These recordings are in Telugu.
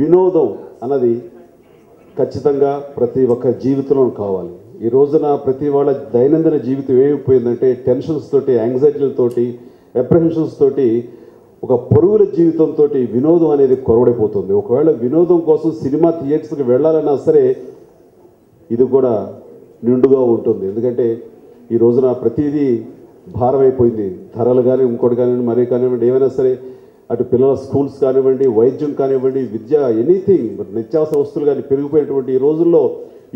వినోదం అన్నది ఖచ్చితంగా ప్రతి ఒక్క జీవితంలో కావాలి. ఈ రోజున ప్రతి వాళ్ళ దైనందిన జీవితం ఏమైపోయిందంటే టెన్షన్స్ తోటి, యాంగ్జైటీలతోటి, అప్రహెన్షన్స్ తోటి, ఒక పరుగుల జీవితంతో వినోదం అనేది కొరవడిపోతుంది. ఒకవేళ వినోదం కోసం సినిమా థియేటర్స్కి వెళ్ళాలన్నా సరే ఇది కూడా నిండుగా ఉంటుంది. ఎందుకంటే ఈ రోజున ప్రతిదీ భారం అయిపోయింది. ధరలు కానీ ఇంకోటి కానివ్వండి, మరీ కానివ్వండి, ఏమైనా సరే అటు పిల్లల స్కూల్స్ కానివ్వండి, వైద్యం కానివ్వండి, విద్య, ఎనీథింగ్ నిత్యావసర వస్తువులు కానీ పెరిగిపోయినటువంటి ఈ రోజుల్లో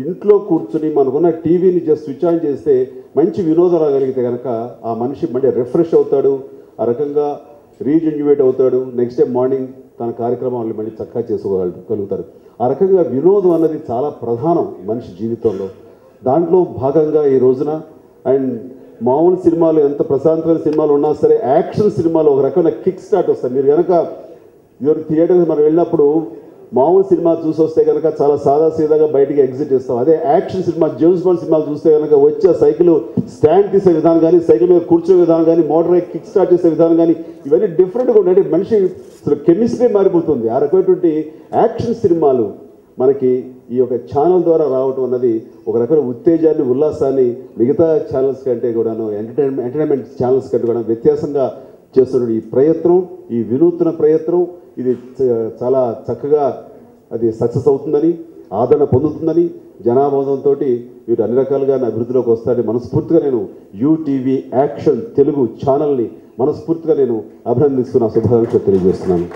ఇంట్లో కూర్చుని మనకున్న టీవీని జస్ట్ స్విచ్ ఆన్ చేస్తే మంచి వినోదం రాగలిగితే కనుక ఆ మనిషి మళ్ళీ రిఫ్రెష్ అవుతాడు, ఆ రకంగా రీజెన్యువేట్ అవుతాడు. నెక్స్ట్ డే మార్నింగ్ తన కార్యక్రమాలను మళ్ళీ చక్కగా చేసుకోగలుగుతారు. ఆ రకంగా వినోదం అన్నది చాలా ప్రధానం మనిషి జీవితంలో. దాంట్లో భాగంగా ఈ రోజున అండ్ మామూలు సినిమాలు ఎంత ప్రశాంతమైన సినిమాలు ఉన్నా సరే యాక్షన్ సినిమాలు ఒక రకమైన కిక్ స్టార్ట్ వస్తాయి. మీరు కనుక థియేటర్కి మనం వెళ్ళినప్పుడు మామూలు సినిమా చూసి వస్తే కనుక చాలా సాదాసీదాగా బయటికి ఎగ్జిట్ ఇస్తాం. అదే యాక్షన్ సినిమా, జేమ్స్ బాండ్ సినిమాలు చూస్తే కనుక వచ్చే సైకిల్ స్టాండ్ తీసే విధానం కానీ, సైకిల్ మీద కూర్చునే విధానం కానీ, మోటార్ కిక్ స్టార్ట్ చేసే విధానం కానీ ఇవన్నీ డిఫరెంట్గా ఉంటాయి. అంటే మనిషి అసలు కెమిస్ట్రీ మారిపోతుంది. ఆ రకమైనటువంటి యాక్షన్ సినిమాలు మనకి ఈ యొక్క ఛానల్ ద్వారా రావటం అన్నది ఒక రకమైన ఉత్తేజాన్ని, ఉల్లాసాన్ని మిగతా ఛానల్స్ కంటే కూడాను ఎంటర్టైన్మెంట్ ఛానల్స్ కంటే కూడా వ్యత్యాసంగా చేస్తున్న ఈ ప్రయత్నం, ఈ వినూత్న ప్రయత్నం ఇది చాలా చక్కగా అది సక్సెస్ అవుతుందని, ఆదరణ పొందుతుందని, జనాభావంతో వీరు అన్ని రకాలుగా అభివృద్ధిలోకి వస్తారని మనస్ఫూర్తిగా నేను యూటీవీ యాక్షన్ తెలుగు ఛానల్ని మనస్ఫూర్తిగా నేను అభినందిస్తున్న శుభాకాంక్షలు తెలియజేస్తున్నాను.